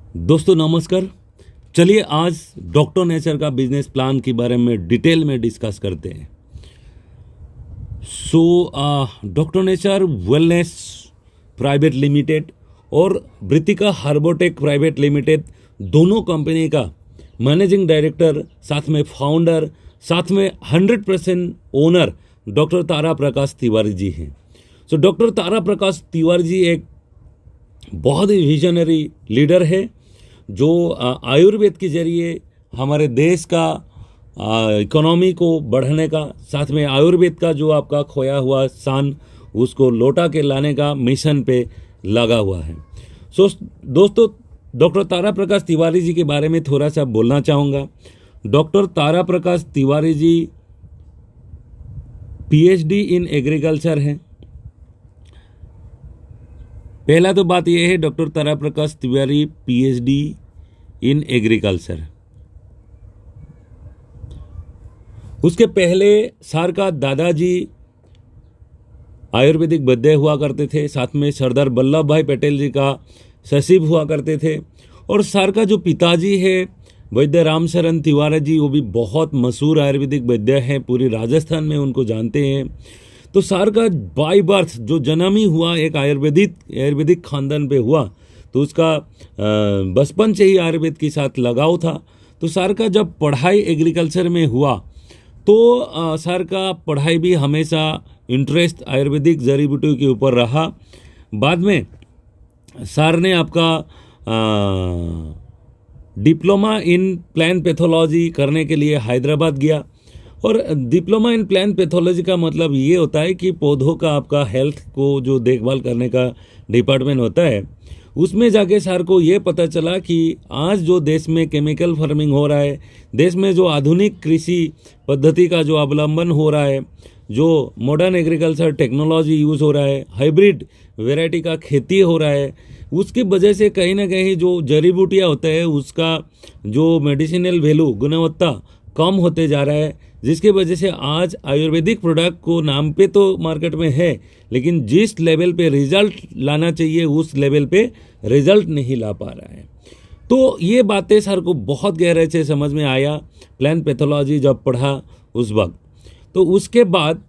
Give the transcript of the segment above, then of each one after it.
दोस्तों नमस्कार। चलिए आज डॉक्टर नेचर का बिजनेस प्लान के बारे में डिटेल में डिस्कस करते हैं। Doctor nature wellness private limited और ब्रितिका हार्बोटेक प्राइवेट लिमिटेड दोनों कंपनी का मैनेजिंग डायरेक्टर, साथ में फाउंडर, साथ में 100% ओनर डॉक्टर तारा प्रकाश तिवारी जी हैं। डॉक्टर तारा प्रकाश तिवारी जी एक बहुत ही विजनरी लीडर है जो आयुर्वेद के जरिए हमारे देश का इकोनॉमी को बढ़ाने का, साथ में आयुर्वेद का जो आपका खोया हुआ शान उसको लौटा के लाने का मिशन पे लगा हुआ है। दोस्तों डॉक्टर तारा प्रकाश तिवारी जी के बारे में थोड़ा सा बोलना चाहूँगा। Doctor Tara Prakash Tiwari ji PhD in agriculture हैं। पहला तो बात यह है, doctor Tara Prakash Tiwari PhD in agriculture. उसके पहले सर का दादाजी आयुर्वेदिक वैद्य हुआ करते थे, साथ में सरदार वल्लभ भाई पटेल जी का सचिव हुआ करते थे। और सर का जो पिताजी है वैद्य रामशरण तिवारी जी, वो भी बहुत मशहूर आयुर्वेदिक वैद्य हैं, पूरी राजस्थान में उनको जानते हैं। तो सर का बाय बर्थ जो जन्म ही हुआ एक आयुर्वेदिक खानदान पे हुआ, तो उसका बचपन से ही आयुर्वेद के साथ लगाव था। तो सर का जब पढ़ाई एग्रीकल्चर में हुआ तो सर का पढ़ाई भी हमेशा इंटरेस्ट आयुर्वेदिक जड़ी बूटियों के ऊपर रहा। बाद में सर ने आपका डिप्लोमा इन प्लांट पैथोलॉजी करने के लिए हैदराबाद गया। और डिप्लोमा इन प्लांट पैथोलॉजी का मतलब ये होता है कि पौधों का आपका हेल्थ को जो देखभाल करने का डिपार्टमेंट होता है, उसमें जाके सर को ये पता चला कि आज जो देश में केमिकल फार्मिंग हो रहा है, देश में जो आधुनिक कृषि पद्धति का जो अवलंबन हो रहा है, जो मॉडर्न एग्रीकल्चर टेक्नोलॉजी यूज़ हो रहा है, हाइब्रिड वैरायटी का खेती हो रहा है, उसकी वजह से कहीं ना कहीं जो जड़ी बूटियाँ होता है उसका जो मेडिसिनल वैल्यू गुणवत्ता कम होते जा रहा है, जिसकी वजह से आज आयुर्वेदिक प्रोडक्ट को नाम पे तो मार्केट में है, लेकिन जिस लेवल पे रिजल्ट लाना चाहिए उस लेवल पे रिजल्ट नहीं ला पा रहा है। तो ये बातें सर को बहुत गहराई से समझ में आया प्लांट पैथोलॉजी जब पढ़ा उस वक्त। तो उसके बाद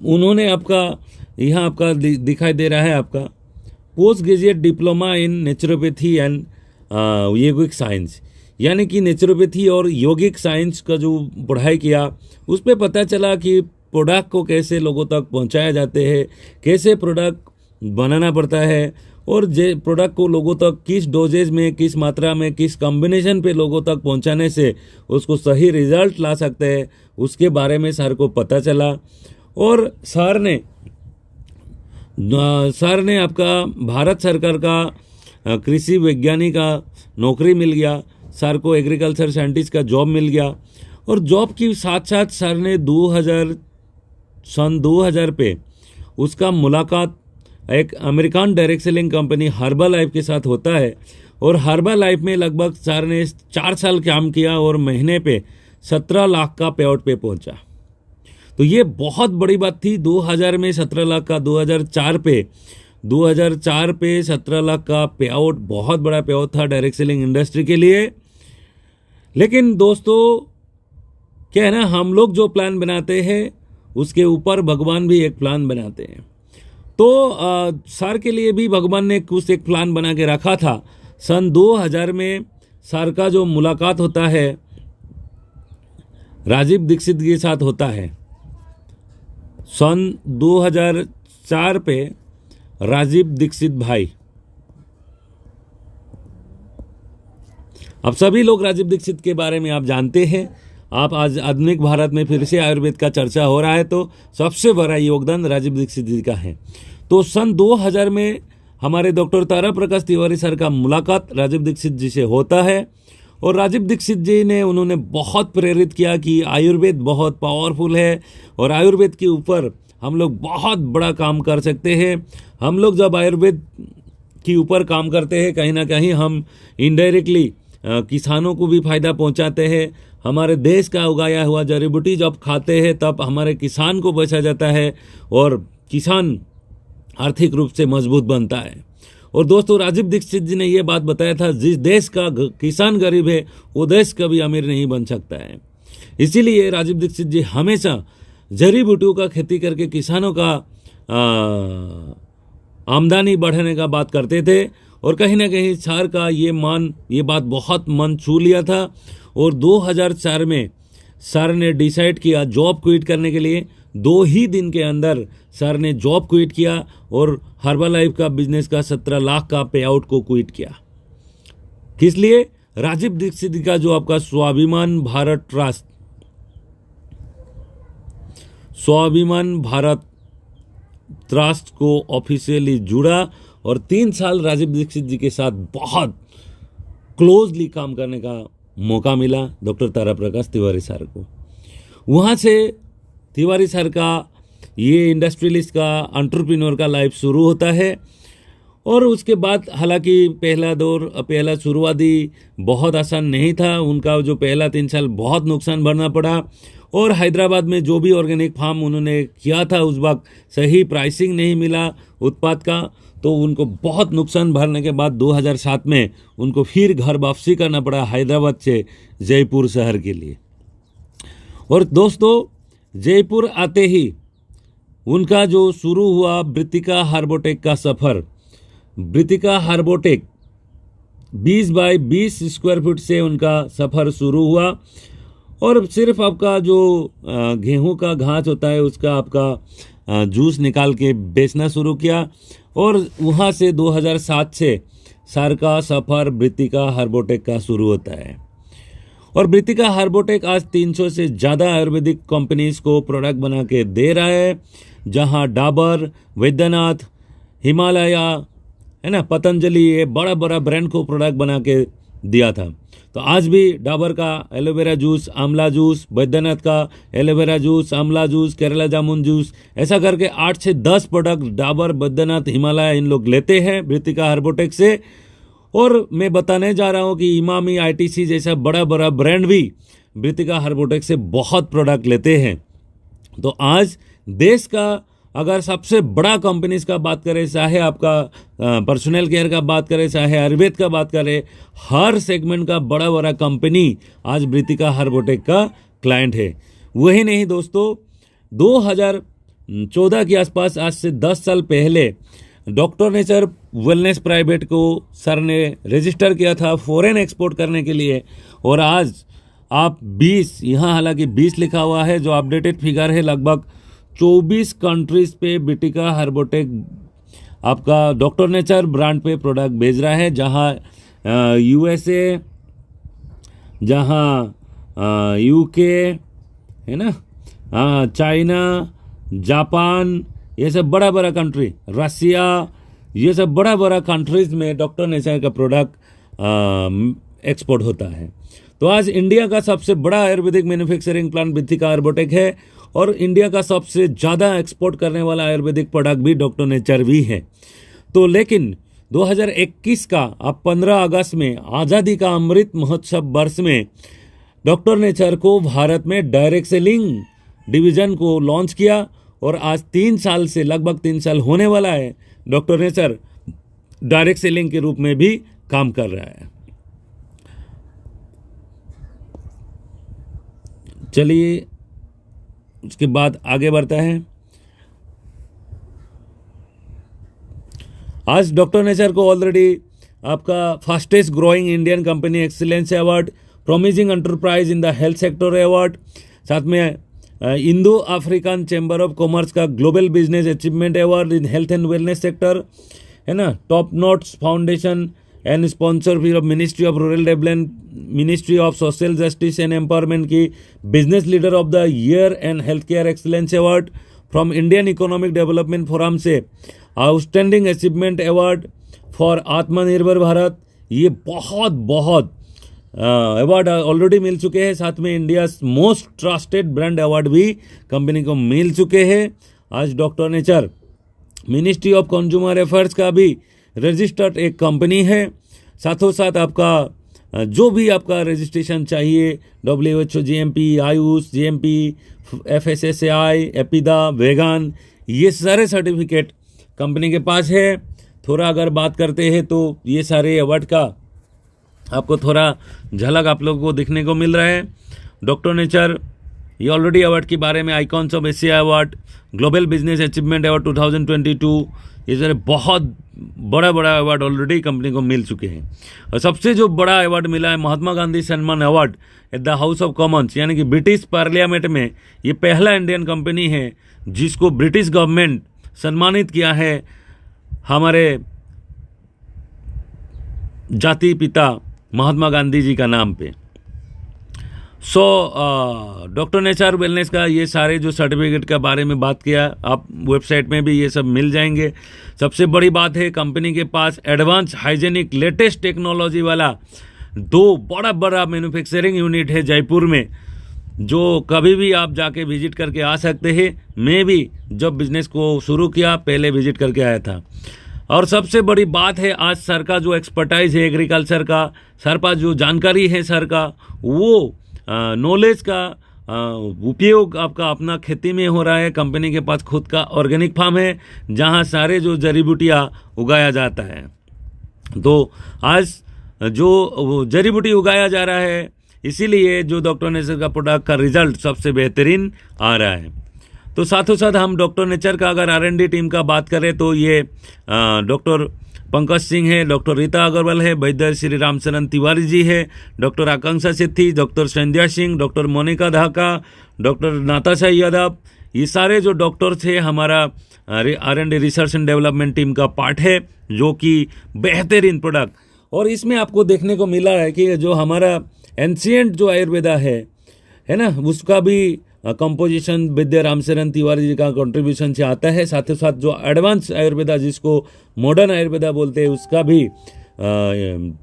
उन्होंने आपका यहाँ आपका दिखाई दे रहा है आपका post graduate diploma in naturopathy and yogic science, यानी कि नेचुरोपैथी और योगिक साइंस का जो पढ़ाई किया उस पर पता चला कि प्रोडक्ट को कैसे लोगों तक पहुंचाया जाते हैं, कैसे प्रोडक्ट बनाना पड़ता है, और प्रोडक्ट को लोगों तक किस डोजेज में, किस मात्रा में, किस कॉम्बिनेशन पे लोगों तक पहुंचाने से उसको सही रिजल्ट ला सकते हैं, उसके बारे में सर को पता चला। और सर ने आपका भारत सरकार का कृषि वैज्ञानिक का नौकरी मिल गया, सर को एग्रीकल्चर साइंटिस्ट का जॉब मिल गया। और जॉब के साथ साथ सर ने सन 2000 पे उसका मुलाकात एक American direct selling company herbal life के साथ होता है। और हर्बल लाइफ में लगभग सर ने 4 साल काम किया और महीने पे 17 लाख का पे आउट पे पहुंचा। तो ये बहुत बड़ी बात थी। 2000 में 17 लाख का, 2004 पे 17 लाख का पे आउट बहुत बड़ा पे आउट था डायरेक्ट सेलिंग इंडस्ट्री के लिए। लेकिन दोस्तों क्या है ना, हम लोग जो प्लान बनाते हैं उसके ऊपर भगवान भी एक प्लान बनाते हैं। तो सर के लिए भी भगवान ने कुछ एक प्लान बना के रखा था। सन 2000 में सर का जो मुलाकात होता है राजीव दीक्षित के साथ होता है। सन 2004 पे राजीव दीक्षित भाई, अब सभी लोग राजीव दीक्षित के बारे में आप जानते हैं। आप आज आधुनिक भारत में फिर से आयुर्वेद का चर्चा हो रहा है तो सबसे बड़ा योगदान राजीव दीक्षित जी का है। तो सन 2000 में हमारे डॉक्टर तारा प्रकाश तिवारी सर का मुलाकात राजीव दीक्षित जी से होता है। और राजीव दीक्षित जी ने उन्होंने बहुत प्रेरित किया कि आयुर्वेद बहुत पावरफुल है और आयुर्वेद के ऊपर हम लोग बहुत बड़ा काम कर सकते हैं। हम लोग जब आयुर्वेद के ऊपर काम करते हैं कहीं ना कहीं हम इनडायरेक्टली किसानों को भी फायदा पहुंचाते हैं। हमारे देश का उगाया हुआ जड़ी बूटी जब खाते हैं तब हमारे किसान को बचा जाता है और किसान आर्थिक रूप से मजबूत बनता है। और दोस्तों राजीव दीक्षित जी ने यह बात बताया था, जिस देश का किसान गरीब है वो देश कभी अमीर नहीं बन सकता है। इसीलिए राजीव दीक्षित जी हमेशा जड़ी बूटियों का खेती करके किसानों का आमदनी बढ़ाने का बात करते थे। और कहीं ना कहीं सर का ये बात बहुत मन छू लिया था। और 2004 में सर ने डिसाइड किया जॉब क्विट करने के लिए। 2 ही दिन के अंदर सर ने जॉब क्विट किया और हर्बल लाइफ का बिजनेस का 17 लाख का पे आउट को क्विट किया। किस लिए? राजीव दीक्षित का जो आपका स्वाभिमान भारत ट्रस्ट को ऑफिशियली जुड़ा और 3 साल राजीव दीक्षित जी के साथ बहुत क्लोजली काम करने का मौका मिला डॉक्टर तारा प्रकाश तिवारी सर को। वहाँ से तिवारी सर का ये इंडस्ट्रियलिस्ट का एंटरप्रेन्योर का लाइफ शुरू होता है। और उसके बाद हालांकि पहला शुरुआती बहुत आसान नहीं था। उनका जो पहला 3 साल बहुत नुकसान भरना पड़ा। और हैदराबाद में जो भी ऑर्गेनिक फार्म उन्होंने किया था उस वक्त सही प्राइसिंग नहीं मिला उत्पाद का, तो उनको बहुत नुकसान भरने के बाद 2007 में उनको फिर घर वापसी करना पड़ा हैदराबाद से जयपुर शहर के लिए। और दोस्तों जयपुर आते ही उनका जो शुरू हुआ ब्रितिका हार्बोटेक का सफ़र। ब्रितिका हार्बोटेक 20 बाय 20 स्क्वायर फीट से उनका सफ़र शुरू हुआ। और सिर्फ आपका जो गेहूं का घास होता है उसका आपका जूस निकाल के बेचना शुरू किया। और वहाँ से 2007 से सर का सफ़र ब्रितिका हार्बोटेक का शुरू होता है। और ब्रितिका हार्बोटेक आज 300 से ज़्यादा आयुर्वेदिक कंपनीज को प्रोडक्ट बना के दे रहा है, जहाँ डाबर, वैद्यनाथ, हिमालया है ना, पतंजलि, ये बड़ा बड़ा ब्रांड को प्रोडक्ट बना के दिया था। तो आज भी डाबर का एलोवेरा जूस, आंवला जूस, वैद्यनाथ का एलोवेरा जूस, आंवला जूस, केरला जामुन जूस, ऐसा करके 8 से 10 प्रोडक्ट डाबर, वैद्यनाथ, हिमालय इन लोग लेते हैं ब्रितिका हार्बोटेक से। और मैं बताने जा रहा हूँ कि इमामी, आईटीसी जैसा बड़ा बड़ा ब्रांड भी ब्रितिका हार्बोटेक से बहुत प्रोडक्ट लेते हैं। तो आज देश का अगर सबसे बड़ा कंपनीज का बात करें, चाहे आपका पर्सनल केयर का बात करें, चाहे आयुर्वेद का बात करें, हर सेगमेंट का बड़ा बड़ा कंपनी आज ब्रितिका हार्बोटेक का क्लाइंट है। वही नहीं दोस्तों, 2014 के आसपास, आज से 10 साल पहले डॉक्टर नेचर वेलनेस प्राइवेट को सर ने रजिस्टर किया था फॉरेन एक्सपोर्ट करने के लिए। और आज आप 20, यहाँ हालांकि 20 लिखा हुआ है, जो अपडेटेड फिगर है, लगभग 24 कंट्रीज पे ब्रितिका हार्बोटेक आपका डॉक्टर नेचर ब्रांड पे प्रोडक्ट भेज रहा है, जहाँ यूएसए, जहाँ यूके है ना, चाइना, जापान, ये सब बड़ा बड़ा कंट्री, रसिया, ये सब बड़ा बड़ा कंट्रीज में डॉक्टर नेचर का प्रोडक्ट एक्सपोर्ट होता है। तो आज इंडिया का सबसे बड़ा आयुर्वेदिक मैन्युफैक्चरिंग प्लांट ब्रितिका हार्बोटेक है। और इंडिया का सबसे ज़्यादा एक्सपोर्ट करने वाला आयुर्वेदिक प्रोडक्ट भी डॉक्टर नेचर भी है। तो लेकिन 2021 का अब 15 अगस्त में आज़ादी का अमृत महोत्सव वर्ष में डॉक्टर नेचर को भारत में डायरेक्ट सेलिंग डिवीज़न को लॉन्च किया। और आज 3 साल से, लगभग 3 साल होने वाला है, डॉक्टर नेचर डायरेक्ट सेलिंग के रूप में भी काम कर रहा है। चलिए उसके बाद आगे बढ़ता है। आज डॉक्टर नेचर को ऑलरेडी आपका fastest growing Indian company excellence award, promising enterprise in the health sector award, साथ में Indo African chamber of commerce का global business achievement award in health and wellness sector है ना, top notes foundation and sponsor of ministry of rural development, ministry of social justice and empowerment की business leader of the year and health care excellence award from Indian economic development forum से outstanding achievement award for आत्मनिर्भर भारत। ये बहुत award already मिल चुके हैं। साथ में India most trusted brand award भी कंपनी को मिल चुके हैं। आज doctor nature ministry of consumer affairs का भी रजिस्टर्ड एक कंपनी है। साथों साथ आपका जो भी आपका रजिस्ट्रेशन चाहिए, WHO, GMP, Ayush, GMP, FSSAI, एपिदा, वेगान, ये सारे सर्टिफिकेट कंपनी के पास है। थोड़ा अगर बात करते हैं तो ये सारे अवार्ड का आपको थोड़ा झलक आप लोगों को देखने को मिल रहा है। डॉक्टर नेचर ये ऑलरेडी अवार्ड के बारे में icons of Asia award, global business achievement award 2022, ये सारे बहुत बड़ा बड़ा अवार्ड ऑलरेडी कंपनी को मिल चुके हैं। और सबसे जो बड़ा अवार्ड मिला है महात्मा गांधी सम्मान award at the house of Commons, यानी कि ब्रिटिश पार्लियामेंट में ये पहला इंडियन कंपनी है जिसको ब्रिटिश गवर्नमेंट सम्मानित किया है हमारे जाति पिता महात्मा गांधी जी का नाम पे। सो डॉक्टर नेचर वेलनेस का ये सारे जो सर्टिफिकेट के बारे में बात किया, आप वेबसाइट में भी ये सब मिल जाएंगे। सबसे बड़ी बात है कंपनी के पास एडवांस हाइजेनिक लेटेस्ट टेक्नोलॉजी वाला 2 बड़ा बड़ा मैन्युफैक्चरिंग यूनिट है जयपुर में, जो कभी भी आप जाके विजिट करके आ सकते हैं। मैं भी जब बिजनेस को शुरू किया पहले विजिट करके आया था। और सबसे बड़ी बात है आज सर का जो एक्सपर्टाइज है एग्रीकल्चर का, सर पास जो जानकारी है सर का, वो नॉलेज का उपयोग आपका अपना खेती में हो रहा है। कंपनी के पास खुद का ऑर्गेनिक फार्म है जहां सारे जो जड़ी बूटियाँ उगाया जाता है। तो आज जो जड़ी बूटी उगाया जा रहा है इसीलिए जो डॉक्टर नेचर का प्रोडक्ट का रिजल्ट सबसे बेहतरीन आ रहा है। तो साथों साथ हम डॉक्टर नेचर का अगर R&D टीम का बात करें तो ये डॉक्टर पंकज सिंह है, डॉक्टर रीता अग्रवाल है, वैद्य श्री रामचरण तिवारी जी है, डॉक्टर आकांक्षा सेठी, डॉक्टर संध्या सिंह, डॉक्टर मोनिका धाका, डॉक्टर नाताशा यादव, ये सारे जो डॉक्टर्स है हमारा R&D research and development team का पार्ट है, जो कि बेहतरीन प्रोडक्ट। और इसमें आपको देखने को मिला है कि जो हमारा एंशिएंट जो आयुर्वेदा है ना, उसका भी कंपोजिशन विद्या रामचरण तिवारी जी का कंट्रीब्यूशन से आता है। साथ ही साथ जो एडवांस आयुर्वेदा जिसको मॉडर्न आयुर्वेदा बोलते हैं उसका भी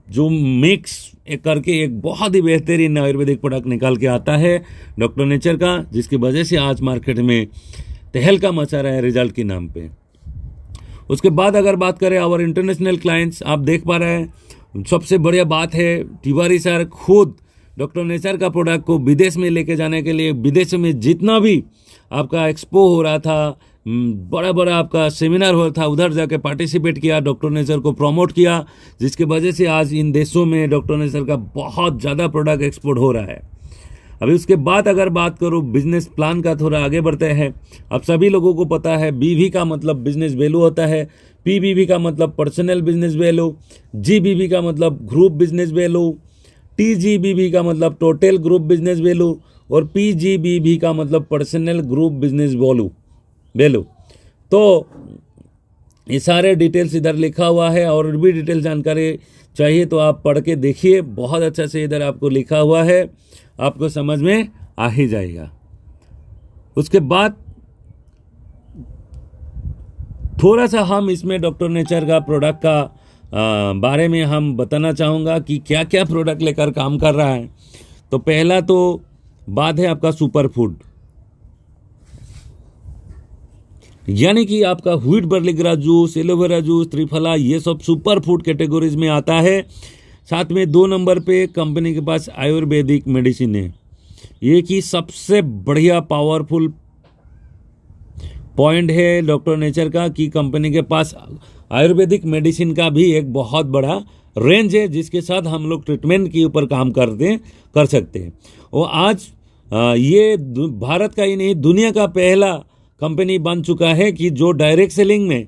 जो मिक्स करके एक बहुत ही बेहतरीन आयुर्वेदिक प्रोडक्ट निकाल के आता है डॉक्टर नेचर का, जिसकी वजह से आज मार्केट में तहलका मचा रहा है रिजल्ट के नाम पे। उसके बाद अगर बात करें और इंटरनेशनल क्लाइंट्स, आप देख पा रहे हैं सबसे बढ़िया बात है तिवारी सर खुद डॉक्टर नेचर का प्रोडक्ट को विदेश में लेके जाने के लिए, विदेश में जितना भी आपका एक्सपो हो रहा था, बड़ा बड़ा आपका सेमिनार हो रहा था, उधर जाके पार्टिसिपेट किया, डॉक्टर नेचर को प्रमोट किया, जिसकी वजह से आज इन देशों में डॉक्टर नेचर का बहुत ज़्यादा प्रोडक्ट एक्सपोर्ट हो रहा है। अभी उसके बाद अगर बात करूँ बिजनेस प्लान का, थोड़ा आगे बढ़ते हैं। अब सभी लोगों को पता है BV का मतलब बिजनेस वैल्यू होता है, PBV का मतलब पर्सनल बिजनेस वैल्यू, GBV का मतलब ग्रुप बिजनेस वैल्यू, TGBV का मतलब टोटल ग्रुप बिजनेस वैल्यू और PGBV का मतलब पर्सनल ग्रुप बिजनेस वैल्यू। तो ये सारे डिटेल्स इधर लिखा हुआ है, और भी डिटेल जानकारी चाहिए तो आप पढ़ के देखिए, बहुत अच्छा से इधर आपको लिखा हुआ है, आपको समझ में आ ही जाएगा। उसके बाद थोड़ा सा हम इसमें डॉक्टर नेचर का प्रोडक्ट का बारे में हम बताना चाहूँगा कि क्या क्या प्रोडक्ट लेकर काम कर रहा है। तो पहला तो बात है आपका सुपर फूड, यानी कि आपका wheat barley grass juice, aloe vera juice, triphala, ये सब सुपर फूड कैटेगरीज में आता है। साथ में 2 नंबर पे कंपनी के पास आयुर्वेदिक मेडिसिन है, ये कि सबसे बढ़िया पावरफुल पॉइंट है डॉक्टर नेचर का कि कंपनी के पास आयुर्वेदिक मेडिसिन का भी एक बहुत बड़ा रेंज है, जिसके साथ हम लोग ट्रीटमेंट के ऊपर काम कर सकते हैं। और आज ये भारत का ही नहीं दुनिया का पहला कंपनी बन चुका है कि जो डायरेक्ट सेलिंग में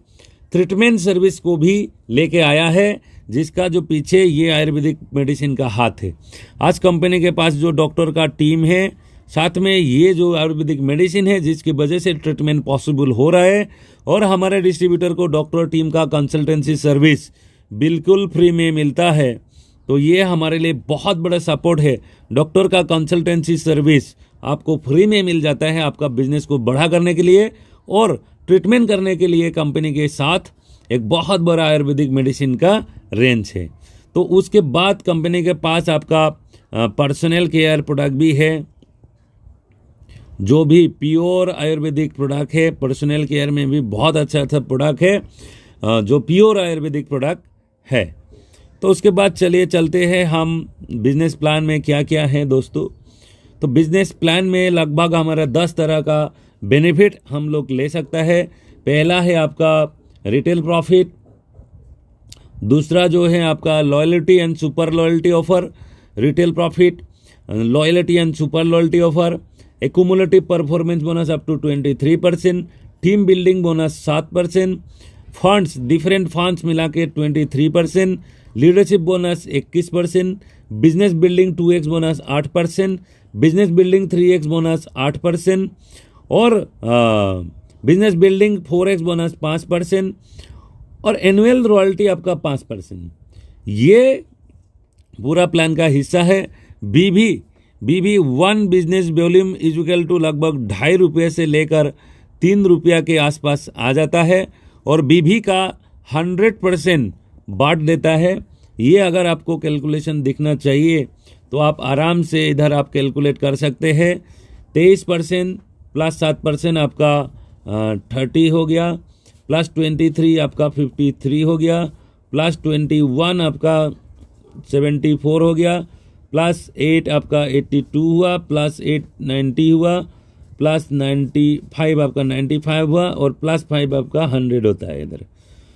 ट्रीटमेंट सर्विस को भी लेके आया है, जिसका जो पीछे ये आयुर्वेदिक मेडिसिन का हाथ है। आज कंपनी के पास जो डॉक्टर का टीम है, साथ में ये जो आयुर्वेदिक मेडिसिन है, जिसकी वजह से ट्रीटमेंट पॉसिबल हो रहा है, और हमारे डिस्ट्रीब्यूटर को डॉक्टर टीम का कंसल्टेंसी सर्विस बिल्कुल फ्री में मिलता है। तो ये हमारे लिए बहुत बड़ा सपोर्ट है। डॉक्टर का कंसल्टेंसी सर्विस आपको फ्री में मिल जाता है आपका बिजनेस को बढ़ा करने के लिए और ट्रीटमेंट करने के लिए। कंपनी के साथ एक बहुत बड़ा आयुर्वेदिक मेडिसिन का रेंज है। तो उसके बाद कंपनी के पास आपका पर्सनल केयर प्रोडक्ट भी है, जो भी प्योर आयुर्वेदिक प्रोडक्ट है। पर्सनल केयर में भी बहुत अच्छा प्रोडक्ट है जो प्योर आयुर्वेदिक प्रोडक्ट है। तो उसके बाद चलिए चलते हैं हम बिजनेस प्लान में क्या क्या है दोस्तों। तो बिजनेस प्लान में लगभग हमारा 10 तरह का बेनिफिट हम लोग ले सकता है। पहला है आपका रिटेल प्रॉफिट, दूसरा जो है आपका loyalty and super loyalty offer, retail profit, loyalty and super loyalty offer, accumulative performance bonus up to 23%, team building bonus 7%, funds different funds मिला के 23%, leadership bonus 21%, business building 2x bonus 8%, business building 3x bonus 8% और business building 4x bonus 5% और annual royalty आपका 5%। ये पूरा plan का हिस्सा है। BV 1 business volume is equal to लगभग 2.5 रुपये से लेकर 3 रुपया के आसपास आ जाता है और बीबी का 100% बांट देता है। ये अगर आपको कैलकुलेशन दिखना चाहिए तो आप आराम से इधर आप कैलकुलेट कर सकते हैं। 23% प्लस 7% आपका 30 हो गया, प्लस 23 आपका 53 हो गया, प्लस 21 आपका 74 हो गया, प्लस 8 आपका 82 हुआ, प्लस 8 90 हुआ, प्लस 95 आपका 95 हुआ और प्लस 5 आपका 100 होता है इधर।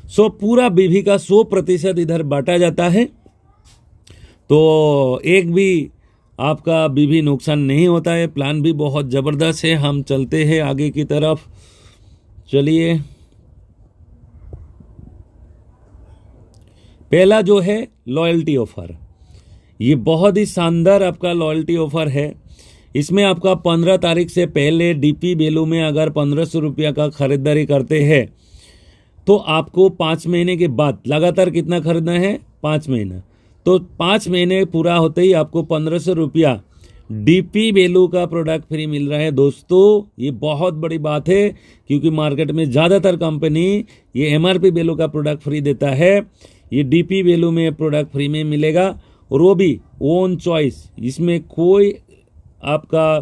सो पूरा बीवी का 100% इधर बांटा जाता है, तो एक भी आपका बीवी नुकसान नहीं होता है। प्लान भी बहुत ज़बरदस्त है। हम चलते हैं आगे की तरफ। चलिए, पहला जो है लॉयल्टी ऑफर, ये बहुत ही शानदार आपका लॉयल्टी ऑफर है। इसमें आपका 15 तारीख से पहले डीपी वैल्यू में अगर 1500 रुपया का खरीदारी करते हैं तो आपको 5 महीने के बाद लगातार कितना खरीदना है, 5 महीना, तो 5 महीने पूरा होते ही आपको 1500 रुपया डीपी वैल्यू का प्रोडक्ट फ्री मिल रहा है। दोस्तों ये बहुत बड़ी बात है क्योंकि मार्केट में ज़्यादातर कंपनी ये एमआरपी वैल्यू का प्रोडक्ट फ्री देता है, ये डीपी वैल्यू में प्रोडक्ट फ्री में मिलेगा और वो भी ओन चॉइस। इसमें कोई आपका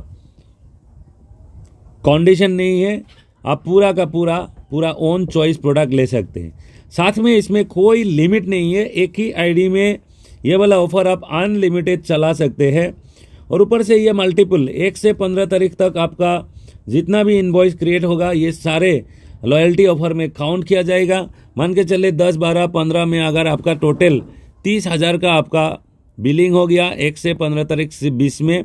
कंडीशन नहीं है, आप पूरा का पूरा ओन चॉइस प्रोडक्ट ले सकते हैं। साथ में इसमें कोई लिमिट नहीं है, एक ही आईडी में ये वाला ऑफर आप अनलिमिटेड चला सकते हैं और ऊपर से ये मल्टीपल 1 से 15 तारीख तक आपका जितना भी इनवॉइस क्रिएट होगा ये सारे लॉयल्टी ऑफर में काउंट किया जाएगा। मान के चले 10, 12, 15 में अगर आपका टोटल 30,000 का आपका बिलिंग हो गया 1 से 15 तारीख से 20 में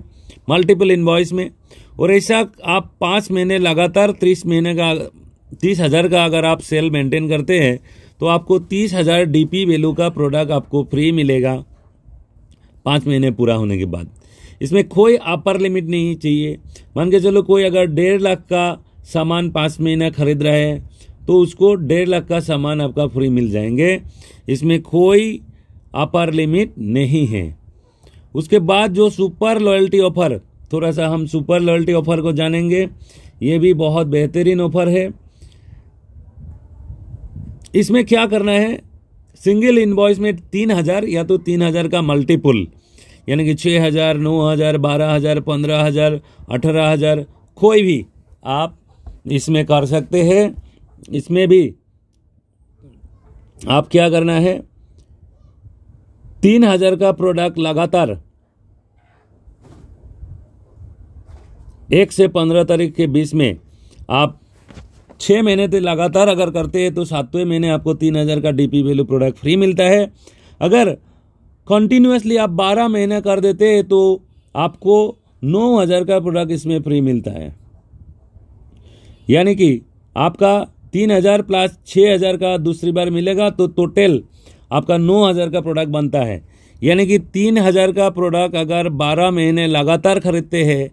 मल्टीपल इनवॉइस में, और ऐसा आप 5 महीने लगातार 30,000 का अगर आप सेल मेंटेन करते हैं तो आपको 30,000 डीपी वैल्यू का प्रोडक्ट आपको फ्री मिलेगा 5 महीने पूरा होने के बाद। इसमें कोई अपर लिमिट नहीं चाहिए। मान के चलो कोई अगर 1.5 लाख का सामान 5 महीना खरीद रहा है तो उसको 1.5 लाख का सामान आपका फ्री मिल जाएंगे। इसमें कोई अपर लिमिट नहीं है। उसके बाद जो सुपर लॉयल्टी ऑफर, थोड़ा सा हम सुपर लॉयल्टी ऑफर को जानेंगे। ये भी बहुत बेहतरीन ऑफर है। इसमें क्या करना है, सिंगल इनवॉइस में 3,000 या तो 3,000 का मल्टीपल यानी कि 6,000, 9,000, 12,000, 15,000, 18,000 कोई भी आप इसमें कर सकते हैं। इसमें भी आप क्या करना है, 3,000 का प्रोडक्ट लगातार 1 से 15 तारीख के बीच में आप 6 महीने तक लगातार अगर करते हैं तो 7वें महीने आपको 3,000 का डीपी वैल्यू प्रोडक्ट फ्री मिलता है। अगर कंटिन्यूसली आप 12 महीने कर देते हैं तो आपको 9,000 का प्रोडक्ट इसमें फ्री मिलता है। यानी कि आपका 3,000 प्लस 6,000 का दूसरी बार मिलेगा तो टोटल आपका 9,000 का प्रोडक्ट बनता है। यानी कि 3,000 का प्रोडक्ट अगर 12 महीने लगातार खरीदते हैं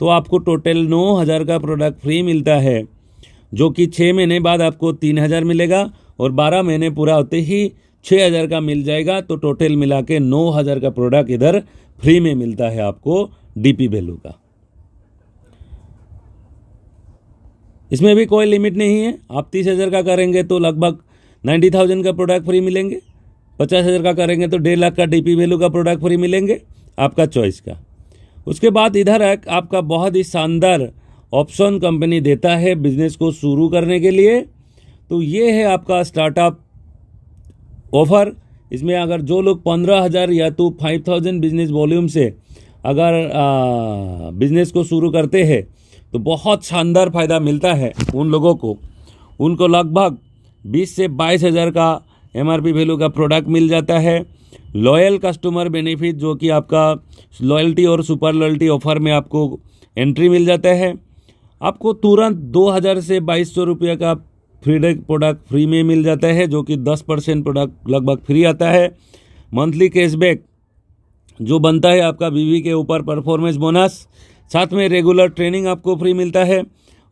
तो आपको टोटल 9,000 का प्रोडक्ट फ्री मिलता है, जो कि 6 महीने बाद आपको 3,000 मिलेगा और 12 महीने पूरा होते ही 6,000 का मिल जाएगा। तो टोटल मिला के 9,000 का प्रोडक्ट इधर फ्री में मिलता है आपको डीपी वैल्यू का। इसमें भी कोई लिमिट नहीं है। आप 30,000 का करेंगे तो लगभग 90,000 का प्रोडक्ट फ्री मिलेंगे, 50,000 का करेंगे तो 1.5 लाख का डीपी वैल्यू का प्रोडक्ट फ्री मिलेंगे, आपका चॉइस का। उसके बाद इधर एक आपका बहुत ही शानदार ऑप्शन कंपनी देता है बिजनेस को शुरू करने के लिए। तो ये है आपका स्टार्टअप ऑफर। इसमें अगर जो लोग 15,000 या तो 5,000 बिजनेस वॉल्यूम से अगर बिजनेस को शुरू करते हैं तो बहुत शानदार फ़ायदा मिलता है उन लोगों को। उनको लगभग 20 से 22,000 का MRP वैल्यू का प्रोडक्ट मिल जाता है। लॉयल कस्टमर बेनिफिट, जो कि आपका लॉयल्टी और सुपर लॉयल्टी ऑफर में आपको एंट्री मिल जाता है। आपको तुरंत 2000 से 2200 रुपये का फ्री प्रोडक्ट फ्री में मिल जाता है, जो कि 10% प्रोडक्ट लगभग फ्री आता है। मंथली कैशबैक जो बनता है आपका बीवी के ऊपर, परफॉर्मेंस बोनस, साथ में रेगुलर ट्रेनिंग आपको फ्री मिलता है।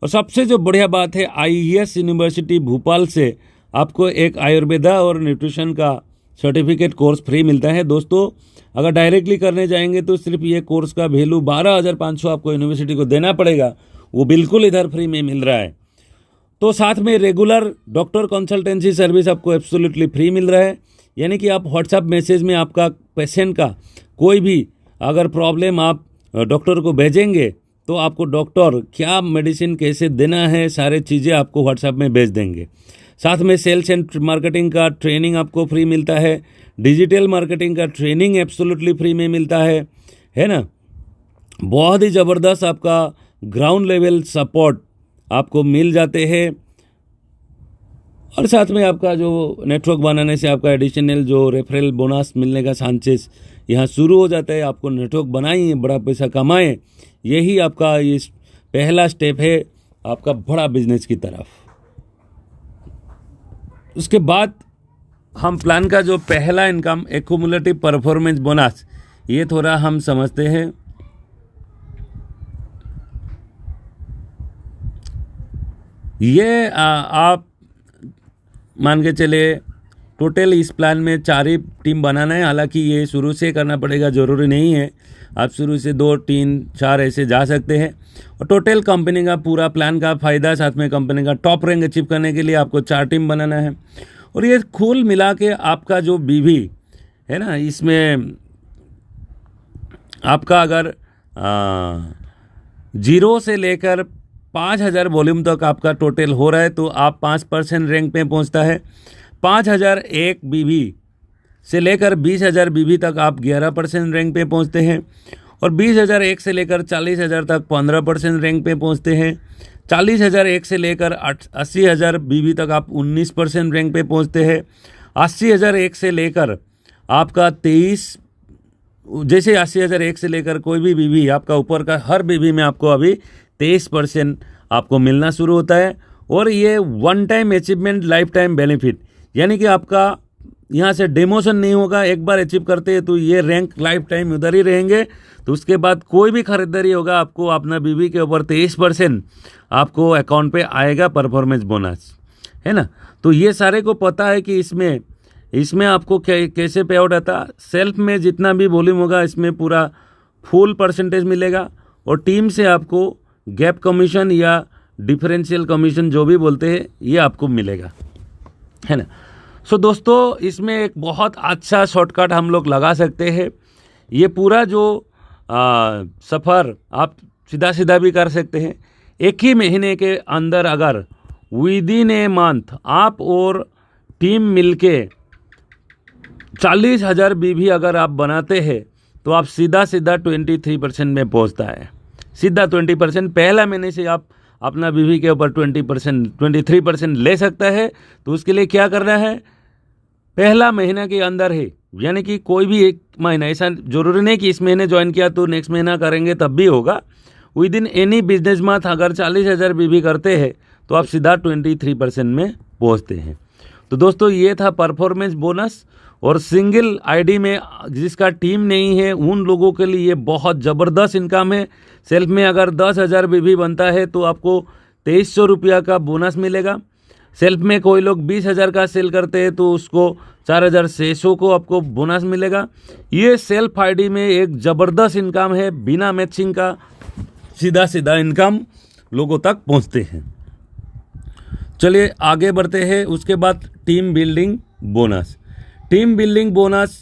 और सबसे जो बढ़िया बात है, IES यूनिवर्सिटी भोपाल से आपको एक आयुर्वेदा और न्यूट्रिशन का सर्टिफिकेट कोर्स फ्री मिलता है। दोस्तों, अगर डायरेक्टली करने जाएंगे तो सिर्फ ये कोर्स का वैल्यू 12,500 आपको यूनिवर्सिटी को देना पड़ेगा, वो बिल्कुल इधर फ्री में मिल रहा है। तो साथ में रेगुलर डॉक्टर कंसल्टेंसी सर्विस आपको एब्सोल्युटली फ्री मिल रहा है। यानी कि आप व्हाट्सएप मैसेज में आपका पेशेंट का कोई भी अगर प्रॉब्लम आप डॉक्टर को भेजेंगे तो आपको डॉक्टर क्या मेडिसिन कैसे देना है, सारे चीज़ें आपको व्हाट्सएप में भेज देंगे। साथ में सेल्स एंड मार्केटिंग का ट्रेनिंग आपको फ्री मिलता है। डिजिटल मार्केटिंग का ट्रेनिंग एब्सोल्युटली फ्री में मिलता है ना। बहुत ही ज़बरदस्त आपका ग्राउंड लेवल सपोर्ट आपको मिल जाते हैं। और साथ में आपका जो नेटवर्क बनाने से आपका एडिशनल जो रेफरल बोनस मिलने का चांसेस यहाँ शुरू हो जाता है। आपको नेटवर्क बनाइए, बड़ा पैसा कमाएं, यही आपका ये पहला स्टेप है आपका बड़ा बिजनेस की तरफ। उसके बाद हम प्लान का जो पहला इनकम एक्यूमुलेटिव परफॉर्मेंस बोनस, ये थोड़ा हम समझते हैं। ये आप मान के चले टोटल इस प्लान में 4 ही टीम बनाना है। हालांकि ये शुरू से करना पड़ेगा, ज़रूरी नहीं है, आप शुरू से 2, 3, 4 ऐसे जा सकते हैं। और टोटल कंपनी का पूरा प्लान का फ़ायदा, साथ में कंपनी का टॉप रैंक अचीव करने के लिए आपको 4 टीम बनाना है। और ये कुल मिला के आपका जो बीवी है ना, इसमें आपका अगर 0 से लेकर 5000 वॉल्यूम तक आपका टोटल हो रहा है तो आप 5% रैंक पे पहुंचता है। 5001 बीवी से लेकर 20,000 बीवी तक आप 11% रैंक पे पहुंचते हैं। और 20,001 से लेकर 40,000 तक 15% रैंक पे पहुंचते हैं। 40,001 से लेकर 80,000 बीवी तक आप 19% रैंक पे पहुंचते हैं। 80,001 से लेकर आपका 23, जैसे 80,001 से लेकर कोई भी बीवी आपका ऊपर का हर बीवी में आपको अभी 23% आपको मिलना शुरू होता है। और ये one time achievement life time benefit, यानी कि आपका यहाँ से डिमोशन नहीं होगा। एक बार अचीव करते हैं तो ये रैंक लाइफ टाइम उधर ही रहेंगे। तो उसके बाद कोई भी खरीदारी होगा आपको अपना बीवी के ऊपर 23% आपको अकाउंट पे आएगा परफॉर्मेंस बोनस, है ना। तो ये सारे को पता है कि इसमें आपको कैसे पे आउट आता। सेल्फ में जितना भी वॉल्यूम होगा इसमें पूरा फुल परसेंटेज मिलेगा। और टीम से आपको गैप कमीशन या डिफरेंशियल कमीशन जो भी बोलते हैं ये आपको मिलेगा, है ना। सो दोस्तों, इसमें एक बहुत अच्छा शॉर्टकट हम लोग लगा सकते हैं। ये पूरा जो सफ़र आप सीधा भी कर सकते हैं। एक ही महीने के अंदर अगर विदिन ए मंथ आप और टीम मिलके 40,000 बीवी अगर आप बनाते हैं तो आप सीधा 23% में पहुंचता है। सीधा 20%। पहला महीने से आप अपना बीवी के ऊपर 20%, 23% ले सकता है। तो उसके लिए क्या करना है, पहला महीना के अंदर ही, यानी कि कोई भी एक महीना, ऐसा जरूरी नहीं कि इस महीने ज्वाइन किया तो नेक्स्ट महीना करेंगे तब भी होगा। With in any business month अगर 40,000 बीवी करते हैं तो आप सीधा 23% में पहुंचते हैं। तो दोस्तों, ये था परफॉर्मेंस बोनस। और सिंगल आईडी में जिसका टीम नहीं है उन लोगों के लिए ये बहुत ज़बरदस्त इनकम है। सेल्फ में अगर 10,000 बीवी बनता है तो आपको 2300 रुपया का बोनस मिलेगा। सेल्फ में कोई लोग 20,000 का सेल करते हैं तो उसको 4,600 को आपको बोनस मिलेगा। ये सेल्फ आईडी में एक ज़बरदस्त इनकम है, बिना मैचिंग का सीधा इनकम लोगों तक पहुंचते हैं। चलिए आगे बढ़ते हैं। उसके बाद team building bonus. Team building bonus